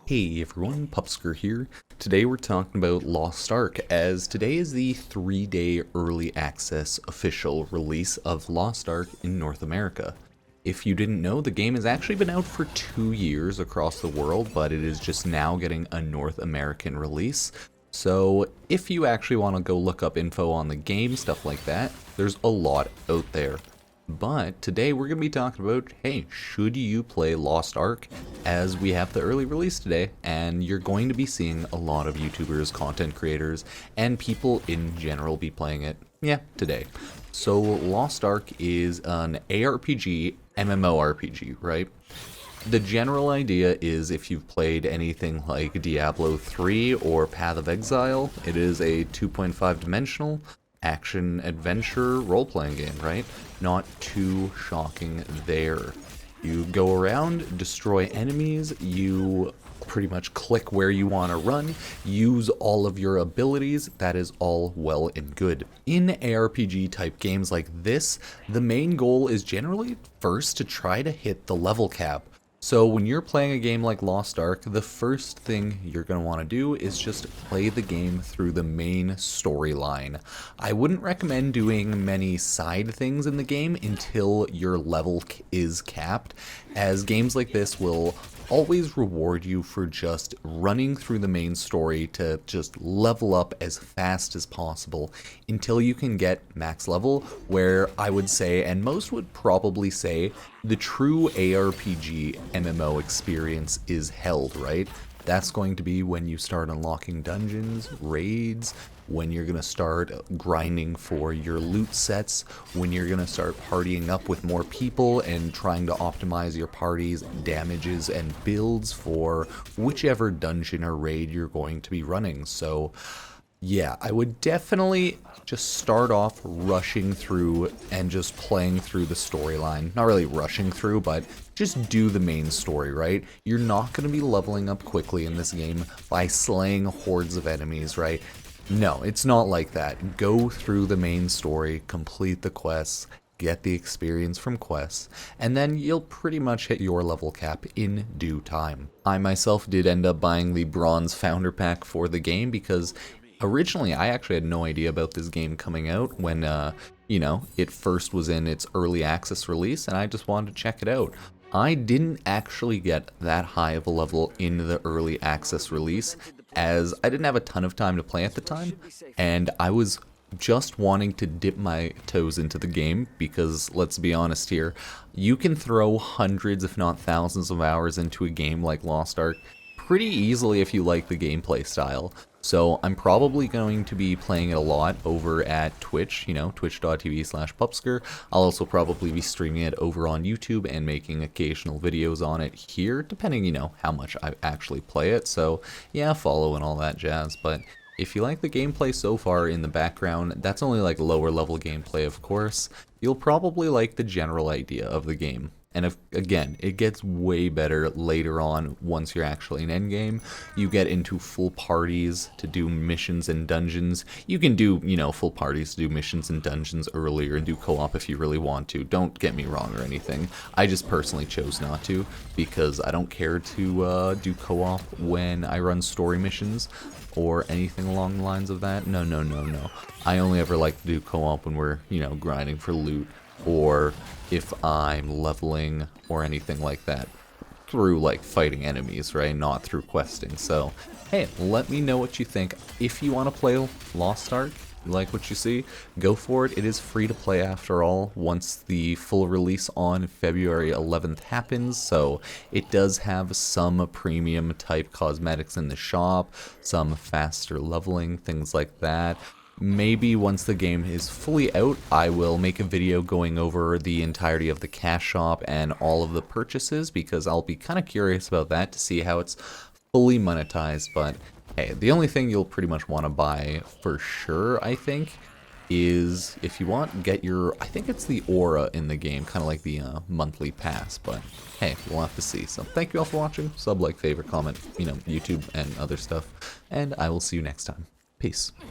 Hey everyone, Pupsker here. Today we're talking about Lost Ark, as today is the 3-day early access official release of Lost Ark in North America. If you didn't know, the game has actually been out for 2 years across the world, but it is just now getting a North American release. So if you actually want to go look up info on the game, stuff like that, there's a lot out there. But today we're going to be talking about, hey, should you play Lost Ark, as we have the early release today, and you're going to be seeing a lot of YouTubers, content creators, and people in general be playing it, today. So Lost Ark is an ARPG, MMORPG, right? The general idea is, if you've played anything like Diablo 3 or Path of Exile, it is a 2.5 dimensional action adventure role-playing game, right? Not too shocking there. You go around, destroy enemies, you pretty much click where you want to run, use all of your abilities. That is all well and good. In ARPG type games like this, the main goal is generally first to try to hit the level cap. So when you're playing a game like Lost Ark, the first thing you're going to want to do is just play the game through the main storyline. I wouldn't recommend doing many side things in the game until your level is capped, as games like this will always reward you for just running through the main story to just level up as fast as possible until you can get max level, where I would say, and most would probably say, the true ARPG MMO experience is held, right? That's going to be when you start unlocking dungeons, raids, when you're going to start grinding for your loot sets, when you're going to start partying up with more people and trying to optimize your party's damages and builds for whichever dungeon or raid you're going to be running. So yeah, I would definitely just start off rushing through and just playing through the storyline. Not really rushing through, but just do the main story, right? You're not going to be leveling up quickly in this game by slaying hordes of enemies, right? No, it's not like that. Go through the main story, complete the quests, get the experience from quests, and then you'll pretty much hit your level cap in due time. I myself did end up buying the bronze founder pack for the game because originally I actually had no idea about this game coming out when, it first was in its early access release, and I just wanted to check it out. I didn't actually get that high of a level in the early access release, as I didn't have a ton of time to play at the time, and I was just wanting to dip my toes into the game because, let's be honest here, you can throw hundreds if not thousands of hours into a game like Lost Ark pretty easily if you like the gameplay style. So I'm probably going to be playing it a lot over at Twitch, twitch.tv/Pupsker. I'll also probably be streaming it over on YouTube and making occasional videos on it here, depending, how much I actually play it. So yeah, follow and all that jazz. But if you like the gameplay so far in the background, that's only like lower level gameplay, of course. You'll probably like the general idea of the game. And again, it gets way better later on once you're actually in endgame. You get into full parties to do missions and dungeons. You can do, full parties to do missions and dungeons earlier and do co-op if you really want to. Don't get me wrong or anything. I just personally chose not to because I don't care to do co-op when I run story missions or anything along the lines of that. No. I only ever like to do co-op when we're, grinding for loot, or if I'm leveling or anything like that through like fighting enemies, right? Not through questing. So hey, let me know what you think. If you want to play Lost Ark, you like what you see, go for it. It is free to play after all once the full release on February 11th happens. So it does have some premium type cosmetics in the shop, some faster leveling, things like that. Maybe once the game is fully out, I will make a video going over the entirety of the cash shop and all of the purchases, because I'll be kind of curious about that to see how it's fully monetized. But hey, the only thing you'll pretty much want to buy for sure, I think, is if you want, get your, I think it's the aura in the game, kind of like the monthly pass, but hey, we'll have to see. So thank you all for watching. Sub, like, favorite, comment, YouTube, and other stuff, and I will see you next time. Peace.